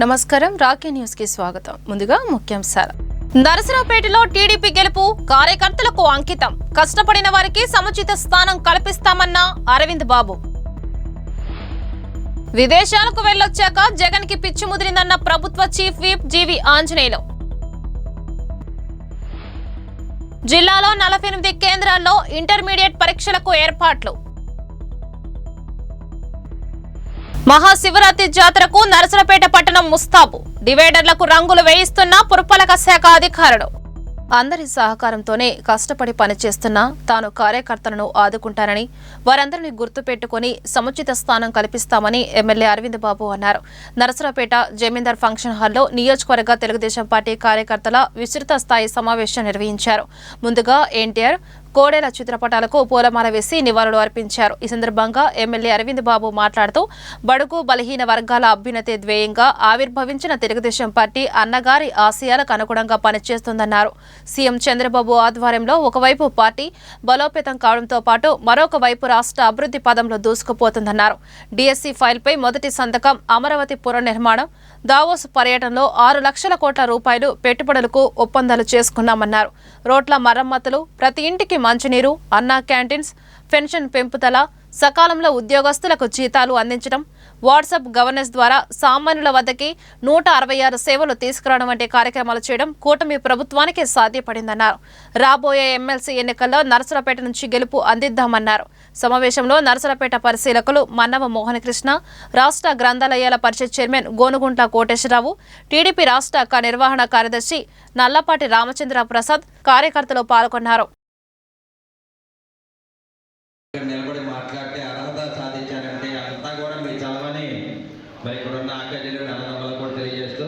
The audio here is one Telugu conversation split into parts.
నమస్కారం రాకే న్యూస్ కి స్వాగతం. ముందుగా ముఖ్యాంశాలు. నరసరావుపేటలో టీడీపీ గెలుపు కార్యకర్తలకు అంకితం. కష్టపడిన వారికి సముచిత స్థానం కల్పిస్తామన్న అరవింద్ బాబు. విదేశాలకు వెళ్లొచ్చాక జగన్ కి పిచ్చి ముదిరిందన్న ప్రభుత్వ చీఫ్ విప్ జీవి ఆంజనేయులు. జిల్లాలో 48 కేంద్రాల్లో ఇంటర్మీడియట్ పరీక్షలకు ఏర్పాట్లు. మహాశివరాత్రి జాతరకు నరసరావుపేట పట్టణం ముస్తాబు. డివైడర్లకు రంగులు వేయిస్తున్న పురపాలక శాఖ అధికారులు. అందరి సహకారంతోనే కష్టపడి పనిచేస్తున్న తాను కార్యకర్తలను ఆదుకుంటానని, వారందరినీ గుర్తుపెట్టుకుని సముచిత స్థానం కల్పిస్తామని ఎమ్మెల్యే అరవింద్ బాబు అన్నారు. నరసరావుపేట జమీందార్ ఫంక్షన్ హాల్లో నియోజకవర్గ తెలుగుదేశం పార్టీ కార్యకర్తల విస్తృత స్థాయి సమావేశం నిర్వహించారు. ముందుగా ఎన్టీఆర్, కోడెల చిత్రపటాలకు పూలమాల వేసి నివాళులు అర్పించారు. ఈ సందర్భంగా ఎమ్మెల్యే అరవింద్ బాబు మాట్లాడుతూ బడుగు బలహీన వర్గాల అభ్యున్నతి ధ్యేయంగా ఆవిర్భవించిన తెలుగుదేశం పార్టీ అన్నగారి ఆశయాలకు అనుగుణంగా పనిచేస్తుందన్నారు. సీఎం చంద్రబాబు ఆధ్వర్యంలో ఒకవైపు పార్టీ బలోపేతం కావడంతో పాటు మరొక వైపు రాష్ట్ర అభివృద్ధి పదంలో దూసుకుపోతుందన్నారు. డిఎస్సి ఫైల్పై మొదటి సంతకం, అమరావతి పునర్నిర్మాణం, దావోస్ పర్యటనలో 6 లక్షల కోట్ల రూపాయలు పెట్టుబడులకు ఒప్పందాలు చేసుకున్నామన్నారు. రోడ్ల మరమ్మతులు, ప్రతి ఇంటికి మంచినీరు, అన్నా క్యాంటీన్స్, పెన్షన్ పెంపుదల, సకాలంలో ఉద్యోగస్తులకు జీతాలు అందించడం, వాట్సాప్ గవర్నెన్స్ ద్వారా సామాన్యుల వద్దకి 166 సేవలు తీసుకురావడం వంటి కార్యక్రమాలు చేయడం కూటమి ప్రభుత్వానికి సాధ్యపడిందన్నారు. రాబోయే ఎమ్మెల్సీ ఎన్నికల్లో నరసరావుపేట నుంచి గెలుపు అందిద్దామన్నారు. సమావేశంలో నరసరావుపేట పరిశీలకులు మన్నవ మోహన్ కృష్ణ, రాష్ట్ర గ్రంథాలయాల పరిషత్ చైర్మన్ గోనుగుంట్ల కోటేశ్వరరావు, టీడీపీ రాష్ట్ర నిర్వహణ కార్యదర్శి నల్లపాటి రామచంద్ర ప్రసాద్ కార్యకర్తలు పాల్గొన్నారు. నిలబడి మాట్లాడితే అర్హత సాధించారంటే అంతా కూడా మీ చలవని మరి ఇక్కడున్న అక్కజల్లు అన్నదమ్ములకు కూడా తెలియజేస్తూ,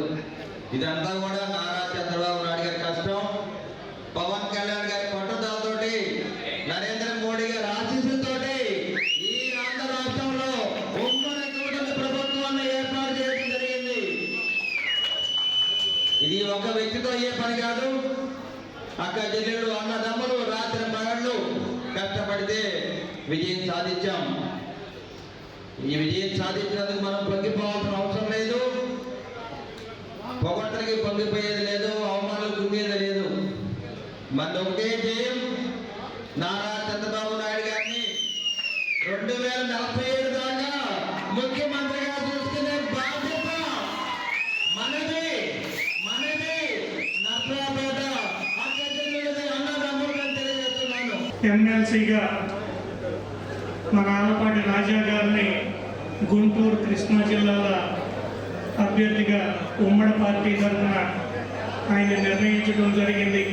ఇదంతా కూడా నారా చంద్రబాబు నాయుడు గారి కష్టం, పవన్ కళ్యాణ్ గారి పట్టుదలతోటి, నరేంద్ర మోడీ గారి ఆశీస్సులతోటి ఈ ఆంధ్ర రాష్ట్రంలో ఉమ్మడి కూటమి ప్రభుత్వాన్ని ఏర్పాటు చేయడం జరిగింది. ఇది ఒక వ్యక్తితో అయ్యే పని కాదు. అక్క చెల్లెళ్ళు, అన్నదమ్ములు రాత్రి పగళ్ళు కష్టపడితే విజయం సాధించాం. ఈ విజయం సాధించినందుకు మనం పొంగిపోవాల్సిన అవసరం లేదు, పొగడ్తలకి పొంగిపోయేది లేదు, అవమానాలు కుంగేది లేదు. మన ఒకటే జయం, నారా చంద్రబాబు నాయుడు గారిని 2047 దాకా ముఖ్యమంత్రిగా చూసుకునే బాధ్యత మనది. నరసరావుపేట అక్కడి అన్నదమ్ములుగా తెలియజేస్తున్నాను. ఎమ్మెల్సీగా మన ఆలపాటి రాజా గారిని గుంటూరు, కృష్ణా జిల్లాల అభ్యర్థిగా ఉమ్మడి పార్టీ తరఫున ఆయన నిర్ణయించడం జరిగింది.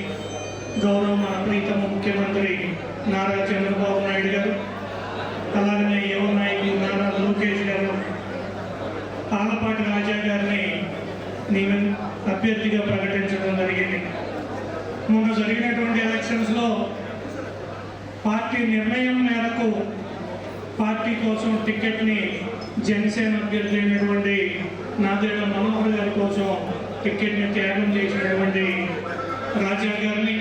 గౌరవ మన ప్రీతమ ముఖ్యమంత్రి నారా చంద్రబాబు నాయుడు గారు, అలాగనే యువ నాయకులు నారా లోకేష్ గారు ఆలపాటి రాజా గారిని నేను అభ్యర్థిగా ప్రకటించడం జరిగింది. మొన్న జరిగినటువంటి ఎలక్షన్స్లో పార్టీ నిర్ణయం మేరకు పార్టీ కోసం టికెట్ని జనసేన అభ్యర్థి అయినటువంటి నాదేళ్ల మనోహర్ గారి కోసం టికెట్ని త్యాగం చేసినటువంటి రాజా గారిని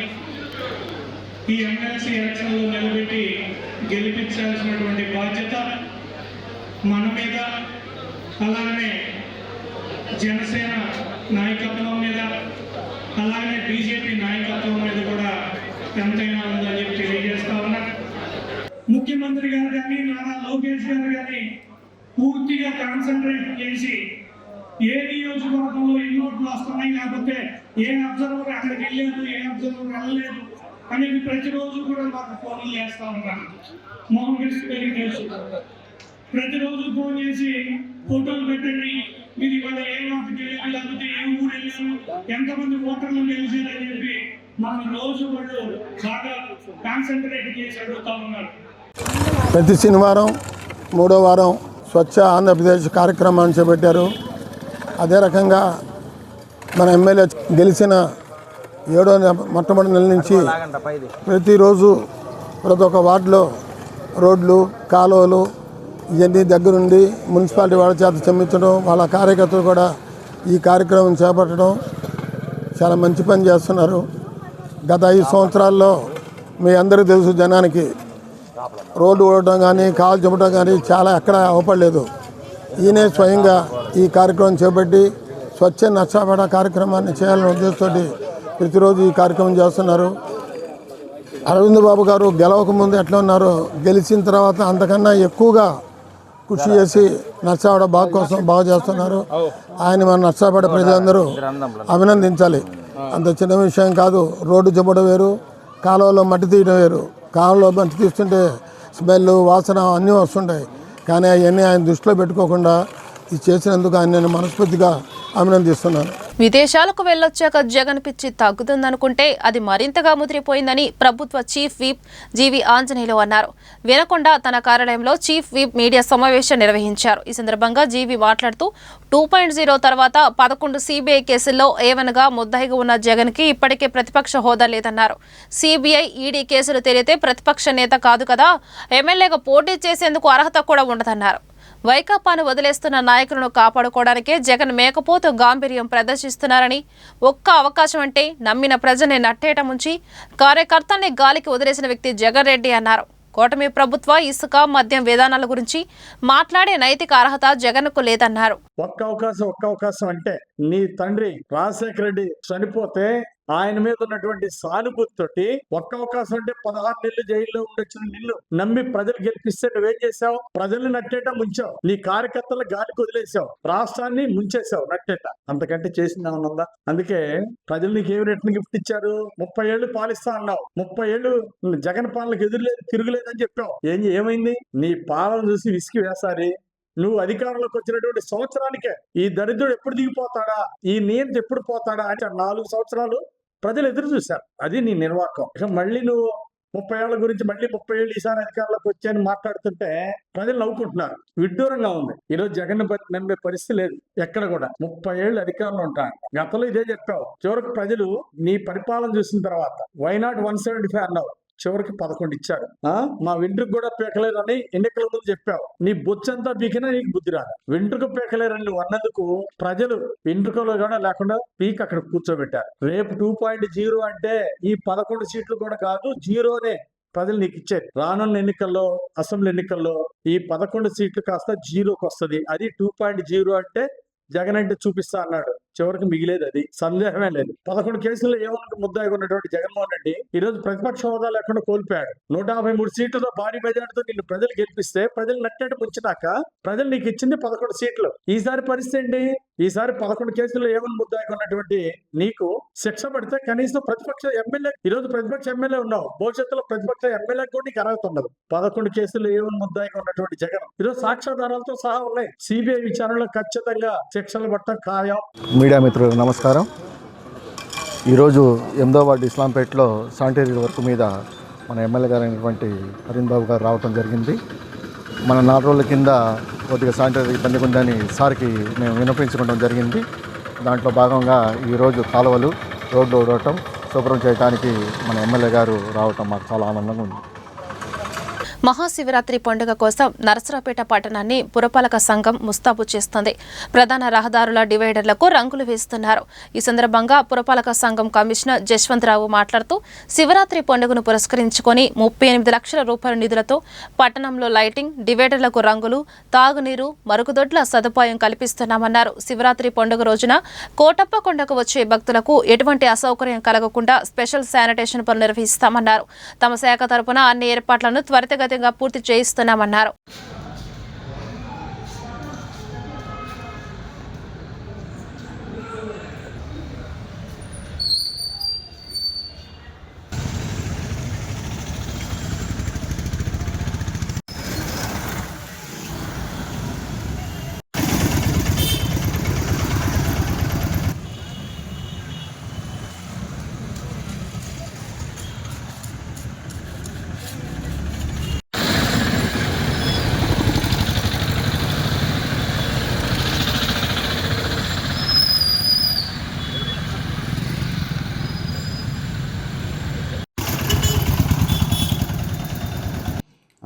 ఈ ఎమ్మెల్సీ ఎలక్షన్లో నిలబెట్టి గెలిపించాల్సినటువంటి బాధ్యత మన మీద, అలాగనే జనసేన నాయకత్వం మీద, అలాగనే బీజేపీ నాయకత్వం మీద కూడా ఎంతైనా ఉందని చెప్పి తెలియజేస్తా ఉన్నా. ముఖ్యమంత్రి గారు కానీ, నారా లోకేష్ గారు కానీ పూర్తిగా కాన్సన్ట్రేట్ చేసి ఏ నియోజకవర్గంలో ఎన్ని ఓట్లు వస్తున్నాయి, లేకపోతే ఏ అబ్జర్వర్ అక్కడికి వెళ్ళలేదు, ఏ అబ్జర్వర్ వెళ్ళలేదు అనేది ప్రతిరోజు కూడా మాకు ఫోన్లు చేస్తూ ఉంటాను. మోహన్ కృష్ణ గారికి తెలుసు, ప్రతిరోజు ఫోన్ చేసి ఫోటోలు పెట్టండి, మీరు ఇవాళ ఏ వాటికి వెళ్ళారు, లేకపోతే ఏ ఊరు వెళ్ళారు, ఎంతమంది ఓటర్లు గెలిచారని చెప్పి మనం రోజు వాళ్ళు బాగా కాన్సన్ట్రేట్ చేసి అడుగుతూ ఉన్నారు. ప్రతి శనివారం 3వ వారం స్వచ్ఛ ఆంధ్రప్రదేశ్ కార్యక్రమాన్ని చేపట్టారు. అదే రకంగా మన ఎమ్మెల్యే గెలిచిన 7వ మొట్టమొదటి నెల నుంచి ప్రతిరోజు ప్రతి ఒక్క వార్డులో రోడ్లు, కాలువలు ఇవన్నీ దగ్గరుండి మున్సిపాలిటీ వాళ్ళ చేత చెమ్మించడం, వాళ్ళ కార్యకర్తలు కూడా ఈ కార్యక్రమం చేపట్టడం చాలా మంచి పని చేస్తున్నారు. గత 5 సంవత్సరాల్లో మీ అందరికీ తెలుసు, జనానికి రోడ్డు ఓడటం కానీ కాలు చెప్పడం కానీ చాలా ఎక్కడ అవపడలేదు. ఈయనే స్వయంగా ఈ కార్యక్రమం చేపట్టి స్వచ్ఛ నష్టపడ కార్యక్రమాన్ని చేయాలనే ఉద్దేశంతో ప్రతిరోజు ఈ కార్యక్రమం చేస్తున్నారు. అరవింద్ బాబు గారు గెలవక ముందు ఎట్లా ఉన్నారో గెలిచిన తర్వాత అంతకన్నా ఎక్కువగా కృషి చేసి నష్టపడ బాగు కోసం బాగు చేస్తున్నారు. ఆయన మన నష్టపడ ప్రజలందరూ అభినందించాలి. అంత చిన్న విషయం కాదు. రోడ్డు చెప్పడం వేరు, కాలువలో మట్టి తీయడం వేరు. కాలువలో మట్టి తీస్తుంటే స్మెల్ వాసన అన్నీ వస్తుంటాయి. కానీ అవన్నీ ఆయన దృష్టిలో పెట్టుకోకుండా ఇది చేసినందుకు ఆయన నేను మనస్ఫూర్తిగా అభినందిస్తున్నాను. విదేశాలకు వెళ్లొచ్చాక జగన్ పిచ్చి తగ్గుతుందనుకుంటే అది మరింతగా ముదిరిపోయిందని ప్రభుత్వ చీఫ్ విప్ జీవి ఆంజనేయులు అన్నారు. వినకొండ తన కార్యాలయంలో చీఫ్ విప్ మీడియా సమావేశం నిర్వహించారు. ఈ సందర్భంగా జీవి మాట్లాడుతూ 2.0 తర్వాత 11 సిబిఐ కేసుల్లో ఏవనగా ముద్దాయిగా ఉన్న జగన్ కి ఇప్పటికే ప్రతిపక్ష హోదా లేదన్నారు. సిబిఐ ఈడీ కేసులు తేలితే ప్రతిపక్ష నేత కాదు కదా, ఎమ్మెల్యేగా పోటీ చేసేందుకు అర్హత కూడా ఉండదన్నారు. వైకాపాను వదిలేస్తున్న నాయకులను కాపాడుకోవడానికే జగన్ మేకపోతు గాంభీర్యం ప్రదర్శిస్తున్నారని, ఒక్క అవకాశం అంటే నమ్మిన ప్రజల్ని నట్టేట ముంచి కార్యకర్తల్ని గాలికి వదిలేసిన వ్యక్తి జగన్ రెడ్డి అన్నారు. కూటమి ప్రభుత్వ ఇసుక మద్యం విధానాల గురించి మాట్లాడే నైతిక అర్హత జగన్కు లేదన్నారు. ఒక్క అవకాశం అంటే నీ తండ్రి రాజశేఖర రెడ్డి చనిపోతే ఆయన మీద ఉన్నటువంటి సానుభూతితోటి ఒక్క అవకాశం అంటే 16 నెలలు జైల్లో ఉండొచ్చిన నిన్ను నమ్మి ప్రజలు గెలిపిస్తే నువ్వేం చేసావు? ప్రజల్ని నట్టేట ముంచావు, నీ కార్యకర్తలు గాలికి వదిలేసావు, రాష్ట్రాన్ని ముంచేసావు నట్టేట. అంతకంటే చేసింది ఏమన్నా? అందుకే ప్రజలు నీకు ఏమి రిటర్న్ గిఫ్ట్ ఇచ్చారు? 30 ఏళ్ళు పాలిస్తా అన్నావు. 30 ఏళ్ళు జగన్ పాలనకు ఎదురులేదు తిరుగులేదని చెప్పావు. ఏమైంది? నీ పాలన చూసి విసికి వేసారి. నువ్వు అధికారంలోకి వచ్చినటువంటి సంవత్సరానికే ఈ దరిద్రుడు ఎప్పుడు దిగిపోతాడా, ఈ నియంత ఎప్పుడు పోతాడా అంటే 4 సంవత్సరాలు ప్రజలు ఎదురు చూశారు. అది నీ నిర్వాహకం. ఇక మళ్ళీ నువ్వు 30 ఏళ్ల గురించి మళ్ళీ 30 ఏళ్ళు ఈసారి అధికారంలోకి వచ్చాయని మాట్లాడుతుంటే ప్రజలు నవ్వుకుంటున్నారు. విడ్డూరంగా ఉంది. ఈరోజు జగన్ నమ్మే పరిస్థితి లేదు ఎక్కడ కూడా. 30 ఏళ్ళు అధికారంలో ఉంటాను. గతంలో ఇదే చెప్పావు. చివరికి ప్రజలు నీ పరిపాలన చూసిన తర్వాత వైనాట్ 175 అన్నావు. చివరికి 11 ఇచ్చాడు. మా వెంట్రుకు కూడా పీకలేరని ఎన్నికల ముందు చెప్పావు. నీ బొచ్చంతా పీకినా నీకు బుద్ధి రాదు. వెంట్రుకు పీకలేరని నువ్వు అన్నందుకు ప్రజలు వెంట్రుకలో కూడా లేకుండా పీక్ అక్కడ కూర్చోబెట్టారు. రేపు 2.0 అంటే ఈ 11 సీట్లు కూడా కాదు, జీరోనే ప్రజలు నీకు ఇచ్చేది. రానున్న ఎన్నికల్లో, అసెంబ్లీ ఎన్నికల్లో ఈ 11 సీట్లు కాస్త జీరోకి వస్తుంది. అది 2.0 అంటే జగన్ అంటే చూపిస్తా అన్నాడు. చివరికి మిగిలేదు. అది సందేహమే లేదు. 11 కేసుల్లో ఏమన్నా ముద్దాయిగా ఉన్నటువంటి జగన్మోహన్ రెడ్డి ఈ రోజు ప్రతిపక్ష హోదా లేకుండా కోల్పోయాడు. 153 సీట్లతో భారీ మెజార్టీతో నిన్ను ప్రజలు గెలిపిస్తే ప్రజలు నట్టేట ముంచినాక ప్రజలు నీకు ఇచ్చింది 11 సీట్లు. ఈసారి పరిస్థితి ఏంటి? ఈసారి 11 కేసుల్లో ఏమన్నా ముద్దాయిగా ఉన్నటువంటి నీకు శిక్ష పడితే కనీసం ప్రతిపక్ష ఎమ్మెల్యే, ఈ రోజు ప్రతిపక్ష ఎమ్మెల్యే ఉన్నావు, భవిష్యత్తులో ప్రతిపక్ష ఎమ్మెల్యే కూడా నీకు అర్హత ఉండదు. 11 కేసుల్లో ఏమన్నా ముద్దాయిగా ఉన్నటువంటి జగన్ ఈరోజు సాక్ష్యాధారాలతో సహా ఉన్నాయి. సిబిఐ విచారణలో ఖచ్చితంగా శిక్షలు పట్టడం ఖాయం. మీడియా మిత్రులకు నమస్కారం. ఈరోజు 8వ వార్డు ఇస్లాంపేటలో శానిటరీ వర్క్ మీద మన ఎమ్మెల్యే గారు అయినటువంటి అరవింద్ బాబు గారు రావడం జరిగింది. మన 4 రోజుల కింద కొద్దిగా శానిటరీ ఇబ్బంది ఉందని సార్కి మేము విన్నపించుకోవడం జరిగింది. దాంట్లో భాగంగా ఈరోజు కాలువలు, రోడ్లు ఓడవటం, శుభ్రం చేయడానికి మన ఎమ్మెల్యే గారు రావటం మాకు చాలా ఆనందంగా ఉంది. మహాశివరాత్రి పండుగ కోసం నరసరావుపేట పట్టణాన్ని పురపాలక సంఘం ముస్తాబు చేస్తుంది. ప్రధాన రహదారుల డివైడర్లకు రంగులు వేస్తున్నారు. ఈ సందర్భంగా పురపాలక సంఘం కమిషనర్ జశ్వంతరావు మాట్లాడుతూ శివరాత్రి పండుగను పురస్కరించుకొని 38 లక్షల రూపాయల నిధులతో పట్టణంలో లైటింగ్, డివైడర్లకు రంగులు, తాగునీరు, మరుగుదొడ్ల సదుపాయం కల్పిస్తున్నామన్నారు. శివరాత్రి పండుగ రోజున కోటప్ప కొండకు వచ్చే భక్తులకు ఎటువంటి అసౌకర్యం కలగకుండా స్పెషల్ శానిటేషన్ పనులు నిర్వహిస్తామన్నారు. తమ శాఖ తరపున అన్ని ఏర్పాట్లను త్వరితగతిన పూర్తి చేయిస్తున్నామన్నారు.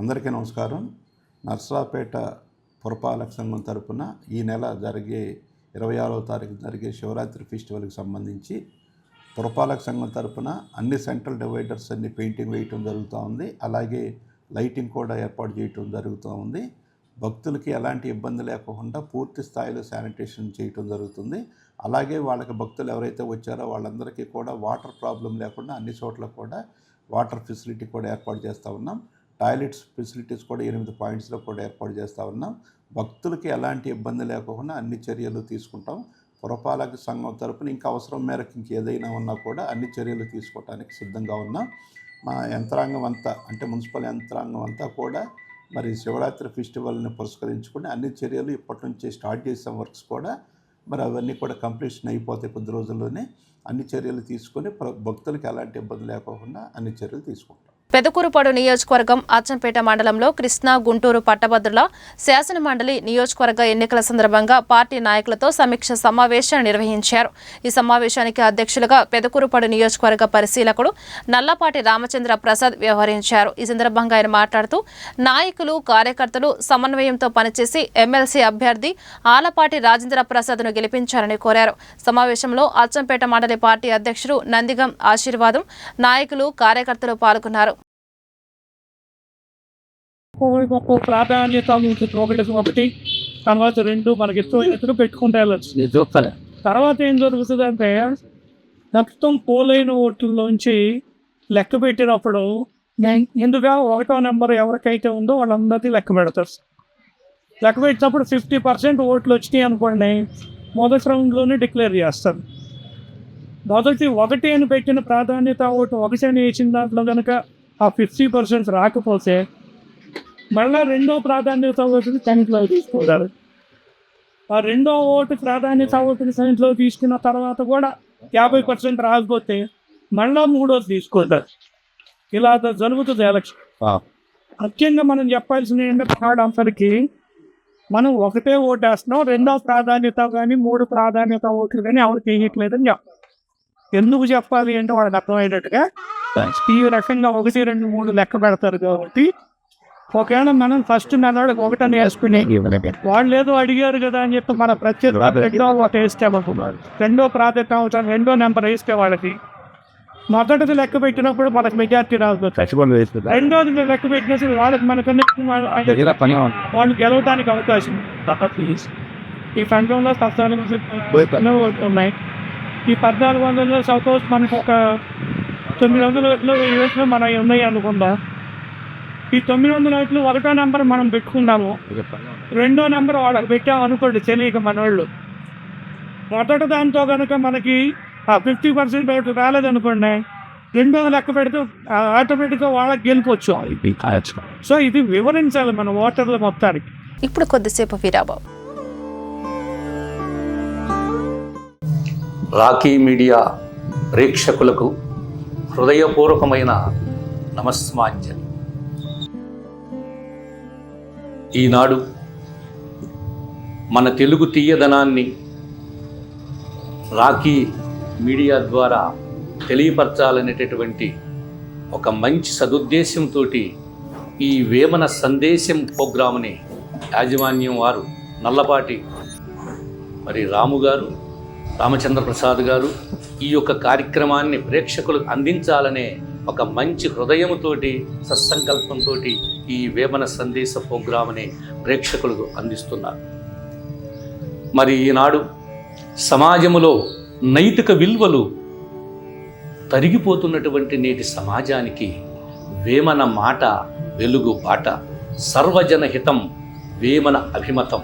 అందరికీ నమస్కారం. నర్సరావుపేట పురపాలక సంఘం తరపున ఈ నెల జరిగే 26వ తారీఖు జరిగే శివరాత్రి ఫెస్టివల్కి సంబంధించి పురపాలక సంఘం తరపున అన్ని సెంట్రల్ డివైడర్స్ అన్ని పెయింటింగ్ వేయటం జరుగుతూ ఉంది. అలాగే లైటింగ్ కూడా ఏర్పాటు చేయటం జరుగుతూ ఉంది. భక్తులకి ఎలాంటి ఇబ్బంది లేకుండా పూర్తి స్థాయిలో శానిటేషన్ చేయటం జరుగుతుంది. అలాగే వాళ్ళకి భక్తులు ఎవరైతే వచ్చారో వాళ్ళందరికీ కూడా వాటర్ ప్రాబ్లం లేకుండా అన్ని చోట్ల కూడా వాటర్ ఫెసిలిటీ కూడా ఏర్పాటు చేస్తూ ఉన్నాం. టాయిలెట్స్ ఫెసిలిటీస్ కూడా 8 పాయింట్స్లో కూడా ఏర్పాటు చేస్తూ ఉన్నాం. భక్తులకి ఎలాంటి ఇబ్బంది లేకుండా అన్ని చర్యలు తీసుకుంటాం. పురపాలక సంఘం తరపున ఇంకా అవసరం మేరకు ఇంకేదైనా ఉన్నా కూడా అన్ని చర్యలు తీసుకోవడానికి సిద్ధంగా ఉన్నాం. మా యంత్రాంగం అంతా అంటే మున్సిపల్ యంత్రాంగం అంతా కూడా మరి శివరాత్రి ఫెస్టివల్ని పురస్కరించుకుని అన్ని చర్యలు ఇప్పటి నుంచి స్టార్ట్ చేసాం. వర్క్స్ కూడా మరి అవన్నీ కూడా కంప్లీషన్ అయిపోతాయి కొద్ది రోజుల్లోనే. అన్ని చర్యలు తీసుకొని భక్తులకు ఎలాంటి ఇబ్బంది లేకుండా అన్ని చర్యలు తీసుకుంటాం. పెదకూరుపాడు నియోజకవర్గం అచ్చంపేట మండలంలో కృష్ణా గుంటూరు పట్టభద్రుల శాసన మండలి నియోజకవర్గ ఎన్నికల సందర్భంగా పార్టీ నాయకులతో సమీక్ష సమావేశాన్ని నిర్వహించారు. ఈ సమావేశానికి అధ్యక్షులుగా పెదకూరుపాడు నియోజకవర్గ పరిశీలకుడు నల్లపాటి రామచంద్ర ప్రసాద్ వ్యవహరించారు. ఈ సందర్భంగా ఆయన మాట్లాడుతూ నాయకులు కార్యకర్తలు సమన్వయంతో పనిచేసి ఎమ్మెల్సీ అభ్యర్థి ఆలపాటి రాజేంద్ర ప్రసాద్ను గెలిపించాలని కోరారు. సమావేశంలో అచ్చంపేట మండలి పార్టీ అధ్యక్షుడు నందిగం ఆశీర్వాదం, నాయకులు కార్యకర్తలు పాల్గొన్నారు. ప్రాధాన్యత ఒకటి, తర్వాత 2 మనకి ఇష్టమైనట్లు పెట్టుకుంటే వెళ్ళచ్చు. తర్వాత ఏం జరుగుతుంది అంటే మొత్తం పోలైన ఓట్లలోంచి లెక్క పెట్టినప్పుడు ముందుగా 1వ నెంబర్ ఎవరికైతే ఉందో వాళ్ళందరినీ లెక్క పెడతారు. లెక్క పెట్టినప్పుడు 50% ఓట్లు వచ్చినాయి అనుకోండి, మొదటి రౌండ్లోనే డిక్లేర్ చేస్తారు. మొదటి 1 అని పెట్టిన ప్రాధాన్యత ఓటు 1 అని వేసిన దాంట్లో కనుక ఆ 50% రాకపోతే మళ్ళీ 2వ ప్రాధాన్యత ఓటుని సైన్స్లో తీసుకుంటారు. ఆ 2వ ఓటు ప్రాధాన్యత ఓటుని సైన్స్లో తీసుకున్న తర్వాత కూడా 50% రాకపోతే మళ్ళీ 3వది తీసుకుంటారు. ఇలా జరుగుతుంది ఎలక్షన్. ముఖ్యంగా మనం చెప్పాల్సిన ఏంటంటే అందరికీ మనం 1 ఓటు వేస్తున్నాం, 2వ ప్రాధాన్యత కానీ 3 ప్రాధాన్యత ఓట్లు కానీ ఎవరికి వేయట్లేదని చెప్పాలి. ఎందుకు చెప్పాలి అంటే వాళ్ళకి అర్థమయ్యేటట్టుగా ఈ రకంగా 1, 2, 3 లెక్క పెడతారు. కాబట్టి ఒకవేళ మనం ఫస్ట్ నెలవాళ్ళకి 1 అని వేసుకుని వాళ్ళు ఏదో అడిగారు కదా అని చెప్పి మన ప్రత్యేక 2వ వేస్తే 2వ ప్రాధాన్యత అవుతాం 2వ నెంబర్ వేస్తే వాళ్ళకి మొదటిది లెక్క పెట్టినప్పుడు మనకు మెజార్టీ రాదు. 2వది లెక్క పెట్టినప్పుడు వాళ్ళకి మనకన్నా వాళ్ళు గెలవడానికి అవకాశం. ఈ సంఘంలో ఉన్నాయి. ఈ 1400 సపోజ్ మనకు ఒక 900 మన ఉన్నాయి అనుకుందాం. ఈ 900 1వ నెంబర్ మనం పెట్టుకున్నాము, 2వ నెంబర్ వాళ్ళకి పెట్టాము అనుకోండి తెలియక మన వాళ్ళు. మొదటి దాంతో కనుక మనకి 50% ఓట్లు రాలేదనుకోండి, 2వ లెక్క పెడితే ఆటోమేటిక్గా వాళ్ళకి గెలుపొచ్చు. సో ఇది వివరించాలి మన ఓటర్ల మొత్తానికి. ఇప్పుడు కొద్దిసేపు విరామం. రాకీ మీడియా ప్రేక్షకులకు హృదయపూర్వకమైన నమస్మాంజలి. ఈనాడు మన తెలుగు తీయదనాన్ని రాకీ మీడియా ద్వారా తెలియపరచాలనేటటువంటి ఒక మంచి సదుద్దేశంతో ఈ వేమన సందేశం ప్రోగ్రాముని యాజమాన్యం వారు నల్లపాటి రాము గారు, రామచంద్ర ప్రసాద్ గారు ఈ యొక్క కార్యక్రమాన్ని ప్రేక్షకులకు అందించాలనే ఒక మంచి హృదయంతోటి సత్సంకల్పంతో ఈ వేమన సందేశ ప్రోగ్రామ్ని ప్రేక్షకులకు అందిస్తున్నారు. మరి ఈనాడు సమాజములో నైతిక విలువలు తరిగిపోతున్నటువంటి నేటి సమాజానికి వేమన మాట వెలుగు బాట. సర్వజన హితం వేమన అభిమతం.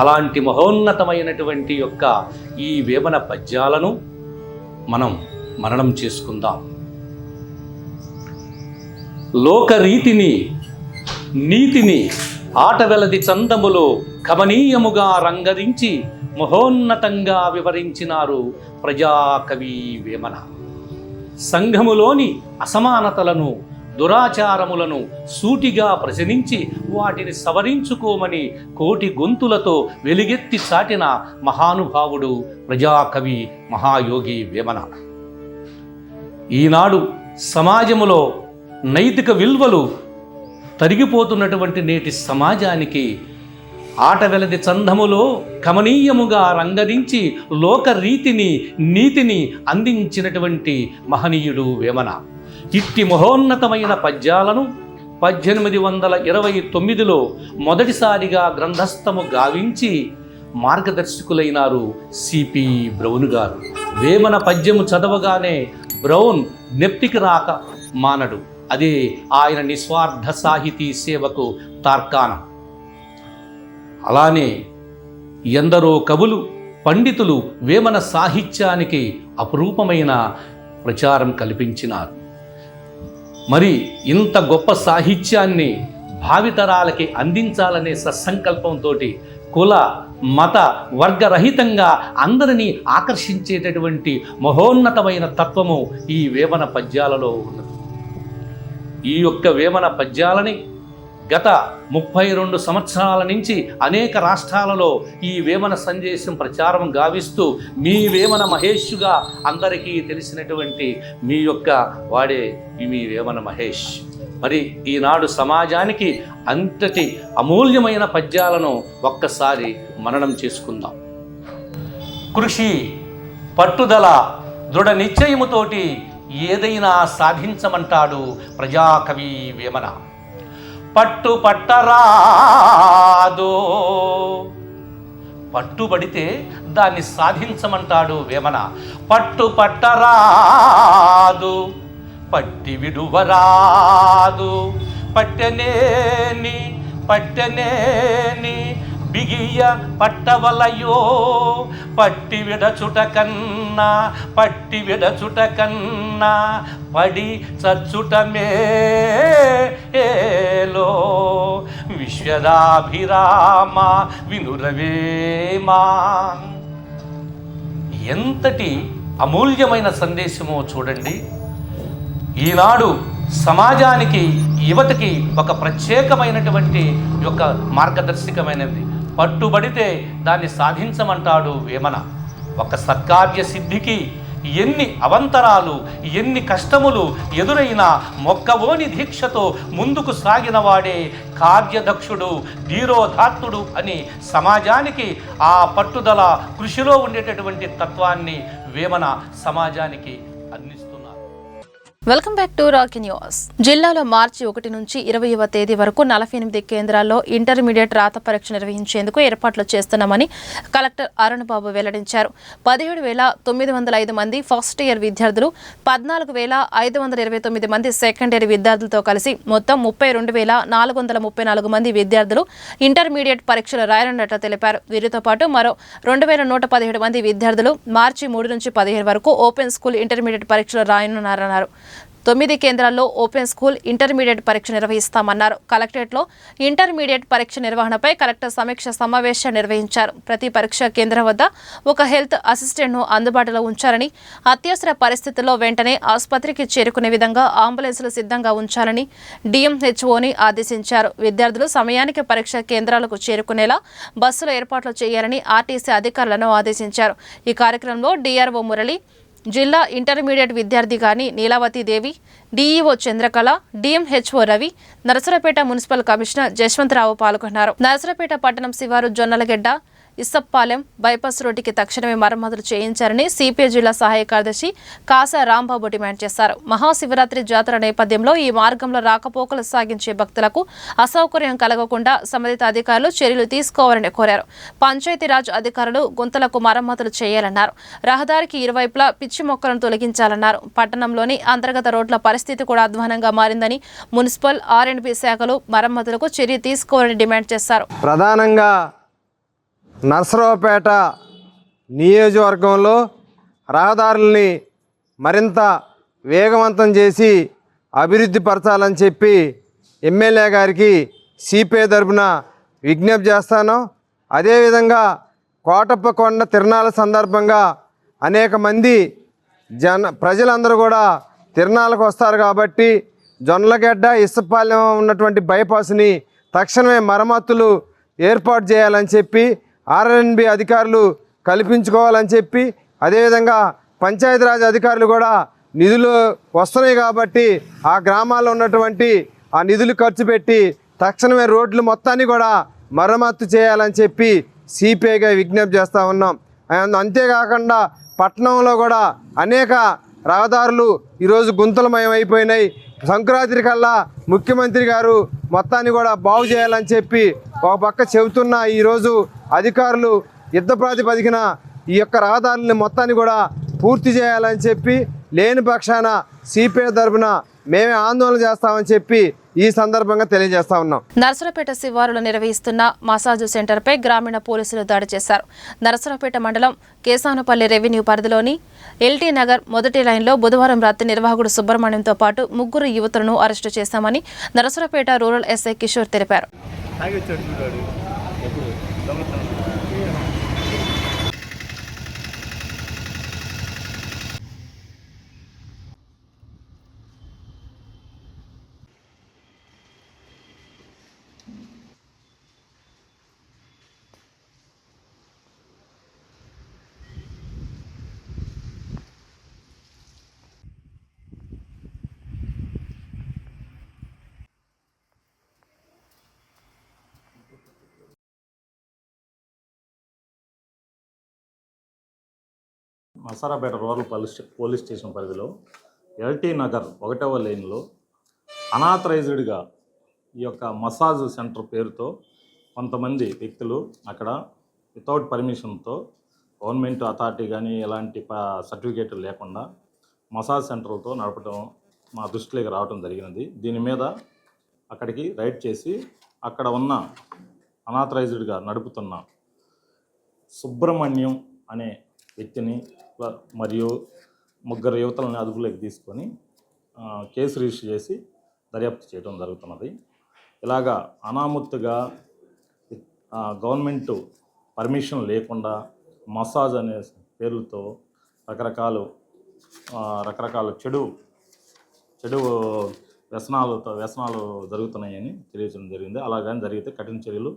అలాంటి మహోన్నతమైనటువంటి యొక్క ఈ వేమన పద్యాలను మనం మననం చేసుకుందాం. లోకరీతిని నీతిని ఆటవెలది చందములో కమనీయముగా రంగరించి మహోన్నతంగా వివరించినారు ప్రజాకవి వేమన. సంఘములోని అసమానతలను దురాచారములను సూటిగా ప్రశ్నించి వాటిని సవరించుకోమని కోటి గొంతులతో వెలుగెత్తి చాటిన మహానుభావుడు ప్రజాకవి మహాయోగి వేమన. ఈనాడు సమాజములో నైతిక విలువలు తరిగిపోతున్నటువంటి నేటి సమాజానికి ఆటవెలది చందములో కమనీయముగా రంగరించి లోకరీతిని నీతిని అందించినటువంటి మహనీయుడు వేమన. ఇట్టి మహోన్నతమైన పద్యాలను 1829లో మొదటిసారిగా గ్రంథస్థము గావించి మార్గదర్శకులైనారు సిపి బ్రౌన్ గారు. వేమన పద్యము చదవగానే బ్రౌన్ జ్ఞప్తికి రాక మానడు. అదే ఆయన నిస్వార్థ సాహితీ సేవకు తార్కాణం. అలానే ఎందరో కవులు పండితులు వేమన సాహిత్యానికి అపురూపమైన ప్రచారం కల్పించినారు. మరి ఇంత గొప్ప సాహిత్యాన్ని భావితరాలకి అందించాలనే సత్సంకల్పంతో కుల మత వర్గరహితంగా అందరినీ ఆకర్షించేటటువంటి మహోన్నతమైన తత్వము ఈ వేమన పద్యాలలో ఉన్నది. ఈ యొక్క వేమన పద్యాలని గత 32 సంవత్సరాల నుంచి అనేక రాష్ట్రాలలో ఈ వేమన సందేశం ప్రచారం గావిస్తూ మీ వేమన మహేష్గా అందరికీ తెలిసినటువంటి మీ యొక్క వాడే మీ వేమన మహేష్. మరి ఈనాడు సమాజానికి అంతటి అమూల్యమైన పద్యాలను ఒక్కసారి మననం చేసుకుందాం. కృషి, పట్టుదల, దృఢ నిశ్చయముతోటి ఏదైనా సాధించమంటాడు ప్రజాకవి వేమన. పట్టుపట్టరాదో, పట్టుబడితే దాన్ని సాధించమంటాడు వేమన. పట్టుపట్టరాదు, పట్టి విడువరాదు, పట్టనేని బిగియ పట్టవలయో, పట్టి విడచుట కన్నా పడి చచ్చుట మేలో, విశ్వదాభిరామ వినురవేమా. ఎంతటి అమూల్యమైన సందేశమో చూడండి. ఈనాడు సమాజానికి, యువతకి ఒక ప్రత్యేకమైనటువంటి ఒక మార్గదర్శకమైనది. పట్టుబడితే దాన్ని సాధించమంటాడు వేమన. ఒక సత్కార్య సిద్ధికి ఎన్ని అవంతరాలు, ఎన్ని కష్టములు ఎదురైనా మొక్కవోని దీక్షతో ముందుకు సాగిన వాడే కార్యదక్షుడు, ధీరోధాత్తుడు అని సమాజానికి ఆ పట్టుదల, కృషిలో ఉండేటటువంటి తత్వాన్ని వేమన సమాజానికి అందిస్తున్నారు. Welcome back to Rocky news. జిల్లాలో మార్చి 1 నుంచి 20వ తేదీ వరకు 48 కేంద్రాల్లో ఇంటర్మీడియట్ రాత పరీక్ష నిర్వహించేందుకు ఏర్పాట్లు చేస్తున్నామని కలెక్టర్ అరుణ్ బాబు వెల్లడించారు. 17,905 మంది ఫస్ట్ ఇయర్ విద్యార్థులు, 14,529 మంది సెకండ్ ఇయర్ విద్యార్థులతో కలిసి మొత్తం 32,434 మంది విద్యార్థులు ఇంటర్మీడియట్ పరీక్షలు రాయనున్నట్లు తెలిపారు. వీరితో పాటు మరో 2,117 మంది విద్యార్థులు మార్చి 3 నుంచి 15 వరకు ఓపెన్ స్కూల్ ఇంటర్మీడియట్ పరీక్షలు రాయనున్నారన్నారు. 9 కేంద్రాల్లో ఓపెన్ స్కూల్ ఇంటర్మీడియట్ పరీక్ష నిర్వహిస్తామన్నారు. కలెక్టరేట్లో ఇంటర్మీడియట్ పరీక్ష నిర్వహణపై కలెక్టర్ సమీక్ష సమావేశం నిర్వహించారు. ప్రతి పరీక్ష కేంద్రం వద్ద ఒక హెల్త్ అసిస్టెంట్ను అందుబాటులో ఉంచాలని, అత్యవసర పరిస్థితుల్లో వెంటనే ఆసుపత్రికి చేరుకునే విధంగా అంబులెన్సులు సిద్ధంగా ఉంచాలని డిఎంహెచ్ఓని ఆదేశించారు. విద్యార్థులు సమయానికి పరీక్ష కేంద్రాలకు చేరుకునేలా బస్సుల ఏర్పాట్లు చేయాలని ఆర్టీసీ అధికారులను ఆదేశించారు. ఈ కార్యక్రమంలో డిఆర్ఓ మురళి, జిల్లా ఇంటర్మీడియట్ విద్యార్థి గాని Neelavathi Devi, DEO Chandrakala, DMHO Ravi, Narasaraopet municipal commissioner Jaswanth Rao పాల్గొన్నారు. నరసరావుపేట పట్టణం శివారు జొన్నలగెడ్డ ఇసప్పాలెం బైపాస్ రోడ్డుకి తక్షణమే మరమ్మతులు చేయించారని సిపిఐ జిల్లా సహాయ కార్యదర్శి కాసా రాంబాబు డిమాండ్ చేశారు. మహాశివరాత్రి జాతర నేపథ్యంలో ఈ మార్గంలో రాకపోకలు సాగించే భక్తులకు అసౌకర్యం కలగకుండా సంబంధిత అధికారులు చర్యలు తీసుకోవాలని కోరారు. పంచాయతీరాజ్ అధికారులు గుంతలకు మరమ్మతులు చేయాలన్నారు. రహదారికి ఇరువైపులా పిచ్చి మొక్కలను తొలగించాలన్నారు. పట్టణంలోని అంతర్గత రోడ్ల పరిస్థితి కూడా అధ్వానంగా మారిందని మున్సిపల్ ఆర్ఎండ్బి శాఖలు మరమ్మతులకు చర్య తీసుకోవాలని డిమాండ్ చేశారు. ప్రధానంగా నర్సరావుపేట నియోజకవర్గంలో రహదారుల్ని మరింత వేగవంతం చేసి అభివృద్ధి పరచాలని చెప్పి ఎమ్మెల్యే గారికి సిపిఐ తరపున విజ్ఞప్తి చేస్తాను. అదేవిధంగా కోటప్పకొండ తిరునాళ్ళ సందర్భంగా అనేక మంది ప్రజలందరూ కూడా తిరునాళ్ళకు వస్తారు కాబట్టి జొన్నలగడ్డ ఇసుపాలెం ఉన్నటువంటి బైపాస్ని తక్షణమే మరమ్మతులు ఏర్పాటు చేయాలని చెప్పి ఆర్ఎన్బి అధికారులు కల్పించుకోవాలని చెప్పి, అదేవిధంగా పంచాయతీరాజ్ అధికారులు కూడా నిధులు వస్తున్నాయి కాబట్టి ఆ గ్రామాల్లో ఉన్నటువంటి ఆ నిధులు ఖర్చు పెట్టి తక్షణమే రోడ్లు మొత్తాన్ని కూడా మరమ్మతు చేయాలని చెప్పి సిపిఐగా విజ్ఞప్తి చేస్తూ ఉన్నాం. అంతేకాకుండా పట్టణంలో కూడా అనేక రహదారులు ఈరోజు గుంతలమయం అయిపోయినాయి. సంక్రాంతి కల్లా ముఖ్యమంత్రి గారు మొత్తాన్ని కూడా బాగు చేయాలని చెప్పి ఒక పక్క చెబుతున్న ఈరోజు అధికారులు యుద్ధ ప్రాతిపదికన ఈ యొక్క రహదారులని మొత్తాన్ని కూడా పూర్తి చేయాలని చెప్పి, లేని పక్షాన సిపిఐ తరఫున మేమే ఆందోళన చేస్తామని చెప్పి ఈ సందర్భంగా తెలియజేస్తా ఉన్నాం. నరసరావుపేట శివారులో నిర్వహిస్తున్న మసాజ్ సెంటర్పై గ్రామీణ పోలీసులు దాడి చేశారు. నరసరావుపేట మండలం కేసానపల్లి రెవెన్యూ పరిధిలోని ఎల్టీ నగర్ మొదటి లైన్లో బుధవారం రాత్రి నిర్వాహకుడు సుబ్రహ్మణ్యంతో పాటు 3 యువతులను అరెస్టు చేశామని నరసరావుపేట రూరల్ ఎస్ఐ కిషోర్ తెలిపారు. నరసరావుపేట రూరల్ పోలీస్ స్టేషన్ పరిధిలో ఎల్టీ నగర్ 1వ లైన్లో అనాథరైజ్డ్గా ఈ యొక్క మసాజ్ సెంటర్ పేరుతో కొంతమంది వ్యక్తులు అక్కడ వితౌట్ పర్మిషన్తో గవర్నమెంట్ అథారిటీ కానీ ఎలాంటి సర్టిఫికేట్లు లేకుండా మసాజ్ సెంటర్లతో నడపడం మా దృష్టిలోకి రావడం జరిగినది. దీని మీద అక్కడికి రైడ్ చేసి అక్కడ ఉన్న అనాథరైజ్డ్గా నడుపుతున్న సుబ్రహ్మణ్యం అనే వ్యక్తిని మరియు 3 యువతలను అదుపులోకి తీసుకొని కేసు రిజిస్టర్ చేసి దర్యాప్తు చేయడం జరుగుతున్నది. ఇలాగా అనామత్తుగా గవర్నమెంట్ పర్మిషన్ లేకుండా మసాజ్ అనే పేర్లతో రకరకాల చెడు వ్యసనాలు జరుగుతున్నాయని తెలియజేయడం జరిగింది. అలాగని జరిగితే కఠిన చర్యలు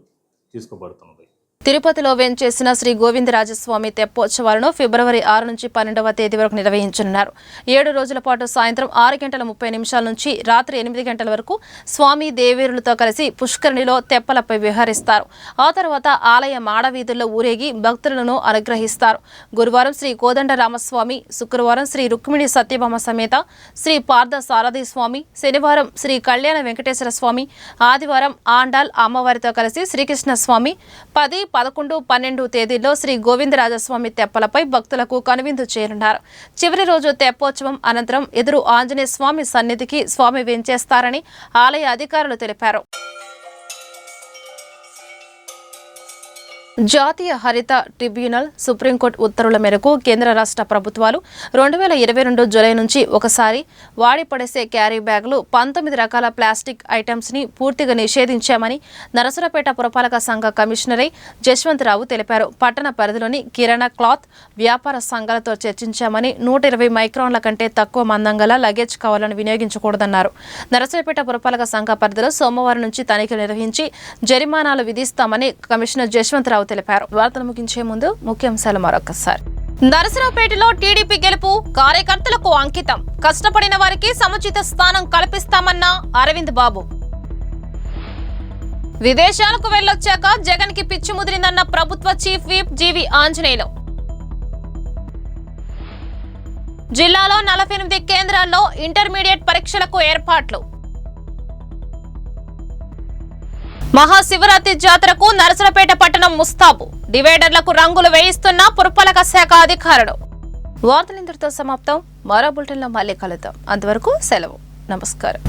తీసుకోబడుతున్నది. తిరుపతిలో వేంచేసిన శ్రీ గోవిందరాజస్వామి తెప్పోత్సవాలను ఫిబ్రవరి 6 నుంచి 12వ తేదీ వరకు నిర్వహించనున్నారు. 7 రోజుల పాటు సాయంత్రం 6:30 నుంచి రాత్రి 8 గంటల వరకు స్వామి దేవేరులతో కలిసి పుష్కరిణిలో తెప్పలపై విహరిస్తారు. ఆ తర్వాత ఆలయ మాడవీధుల్లో ఊరేగి భక్తులను అనుగ్రహిస్తారు. గురువారం శ్రీ కోదండరామస్వామి, శుక్రవారం శ్రీ రుక్మిణి సత్యభామ సమేత శ్రీ పార్థ సారథి స్వామి, శనివారం శ్రీ కళ్యాణ వెంకటేశ్వర స్వామి, ఆదివారం ఆండాల్ అమ్మవారితో కలిసి శ్రీకృష్ణ స్వామి, 10, 11, 12 తేదీల్లో శ్రీ గోవిందరాజస్వామి తెప్పలపై భక్తులకు కనువిందు చేయనున్నారు. చివరి రోజు తెప్పోత్సవం అనంతరం ఎదురు ఆంజనేయ స్వామి సన్నిధికి స్వామి వేంచేస్తారని ఆలయ అధికారులు తెలిపారు. జాతీయ హరిత ట్రిబ్యునల్ సుప్రీంకోర్టు ఉత్తర్వుల మేరకు కేంద్ర రాష్ట్ర ప్రభుత్వాలు 2022 జూలై నుంచి ఒకసారి వాడి పడేసే క్యారీ బ్యాగులు 19 రకాల ప్లాస్టిక్ ఐటమ్స్ని పూర్తిగా నిషేధించామని నరసరావుపేట పురపాలక సంఘ కమిషనరే జశ్వంతరావు తెలిపారు. పట్టణ పరిధిలోని కిరాణా క్లాత్ వ్యాపార సంఘాలతో చర్చించామని 120 మైక్రాన్ల కంటే తక్కువ మందం గల లగేజ్ కవర్లను వినియోగించకూడదన్నారు. నరసరావుపేట పురపాలక సంఘ పరిధిలో సోమవారం నుంచి తనిఖీలు నిర్వహించి జరిమానాలు విధిస్తామని కమిషనర్ జశ్వంతరావు తెలిపారు. వార్తలు ముగించే ముందు ముఖ్యాంశాలు మరొకసారి. నరసరావుపేటలో టీడీపీ గెలుపు కార్యకర్తలకు అంకితం, కష్టపడిన వారికి సముచిత స్థానం కల్పిస్తామన్న అరవింద్ బాబు. విదేశాలకు వెళ్లొచ్చాక జగన్ కి పిచ్చి ముదిరిందన్న ప్రభుత్వ చీఫ్ విప్ జీవి ఆంజనేయులు. జిల్లాలో 48 కేంద్రాల్లో ఇంటర్మీడియట్ పరీక్షలకు ఏర్పాట్లు. మహాశివరాత్రి జాతరకు నరసరావుపేట పట్టణం ముస్తాబు, డివైడర్లకు రంగులు వేయిస్తున్న పురపాలక శాఖ అధికారులు. వార్తలు ఇంతటితో సమాప్తం. మరో బులెటిన్లో మళ్ళీ కలుద్దాం. అంతవరకు సెలవు. నమస్కారం.